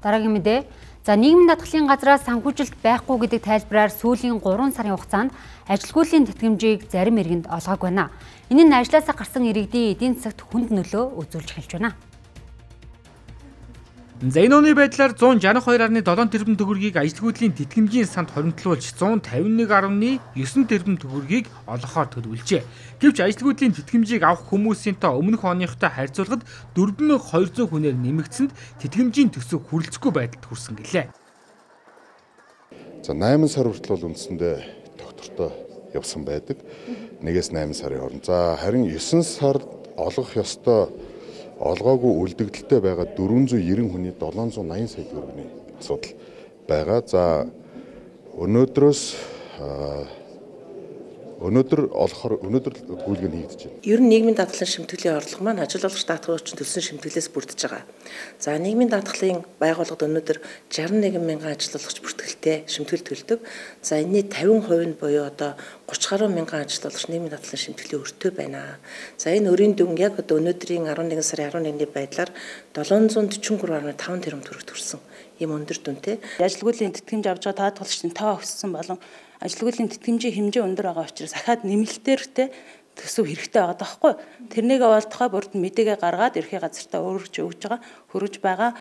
Дараагийн мэдээ. За нийгмийн даатгалын газраас санхүүжилт байхгүй гэдэг тайлбараар сүүлийн 3 сарын хугацаанд ажилгүйдлийн тэтгэмжийг зарим иргэнд олгоогүй байна. Энэ нь ажлаасаа гарсан иргэдийн эдийн засагт хүнд нөлөө үзүүлж эхэлж байна. За энэ оны байдлаар 162.7 тэрбум төгрөгийг ажилгүйдлийн тэтгэмжийн санд хоримтлуулж 151.9 тэрбум төгрөгийг олгохоор төлөвлөжээ. Гэвч ажилгүйдлийн тэтгэмжийг авах хүмүүсийн тоо өмнөх оныхтой харьцуулахад 4200 хүнээр нэмэгдсэнд тэтгэмжийн төсөв хүрэлцэхгүй байдалд хүрсэн гэлээ. За 8 сар хүртэл бол үндсэндээ доктортой явсан байдаг. 1-8 сарын хооронд. За харин 9 сард олгох ёстой олгоогүй үлдэгдэлтэй байгаа 490 хүний 780 сая төгрөгийн асуудал байгаа. За өнөөдөр гүйлэг нь хийгдэж байна. Ер нь нийгмийн даатгалын шимтгэлийн орлого маань ажил олгогч даатгалын төлсөн шимтгэлээс бүрдэж байгаа. За нийгмийн даатгалын байгууллагад өнөөдөр 61 мянган ажил олгогч бүртгэлтэй шимтгэл төлдөг. За энэний 50% нь буюу одоо 30 гаруй мянган ажил олгогч нийгмийн даатгалын шимтгэлийн өртөө байна. За энэ өрийн дүн яг одоо өнөөдрийн 11 сарын 11-ний байдлаар 743.5 тэрбум төгрөг төрсөн. Ийм өндөр дүнтэй. Ажилгүйдлийн тэтгэмж авч байгаа даатгалчдын тоо өссөн болон ажилгүйдлийн тэтгэмжийн хэмжээ өндөр байгаа учраас ахаад нэмэлтээртэй төсөв хэрэгтэй байгаа даахгүй. Тэрнийг олдохоо бүрд мэдээгээ гаргаад ерхий газартаа өөргөж өгж байгаа, хөрөж байгаа.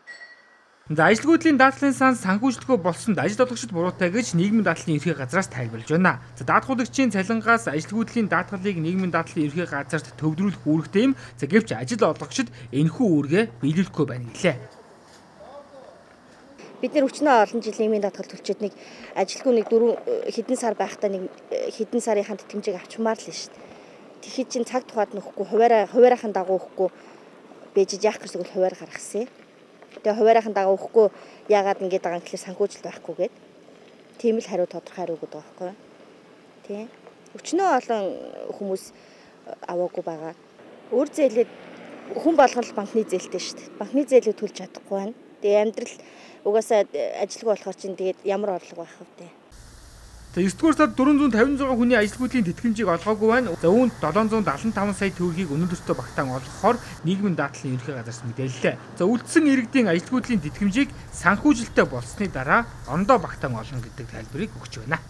За ажилгүйдлийн даатгалын сан санхүүжилтгүй болсонд ажил олгогчид буруутай гэж нийгмийн даатгалын ерхий газраас тайлбарлаж байна. За даатгуулагчийн цалингаас ажилгүйдлийн даатгалыг нийгмийн даатгалын ерхий газарт төвлөрүүлэх үүрэгтэй юм. За гэвч ажил олгогчид энэхүү үүргээ биелүүлэхгүй байна гэлээ. Бид нэр өчнөө олон жил нийгмийн даатгал төлчөөд нэг ажилгүй нэг 4 хэдэн сар байхдаа нэг хэдэн сарынхаа тэтгэмжийг авчмаар л шүү дээ. Тэгэхэд чинь цаг тухайд нөхгүй хуваарийнхан дагуу өгөхгүй бэжиж яах гэж тэгвэл хуваар гаргасан. Тэгээ хуваарийнхан дагуу өгөхгүй яагаад ингэж байгаа юм гэхэлэр санхүүжилт байхгүй гээд тийм л хариу тодорхой хариу өгöd байгаа байхгүй. Тийм. Өчнөө олон хүмүүс аваагүй байгаа. Өөр зээлээд хүн болгон л банкны зээлтэй шүү дээ. Банкны зээлийг төлж чадахгүй байна. Тэгээ амьдрал угаасаа ажилгүй болохоор чинь тэгээд ямар орлого байх вэ? За 9-р сард 456 хүний ажилгүйдлийн тэтгэмжийг олгоогүй байна. За үүнд 775 сая төгрөгийг өнөөдөртөө багтаан олгохоор нийгмийн даатгалын ерхий газраас мэдээллээ. За үлдсэн иргэдийн ажилгүйдлийн тэтгэмжийг санхүүжилттэй болсны дараа ондоо багтаан олно гэдэг тайлбарыг өгч байна.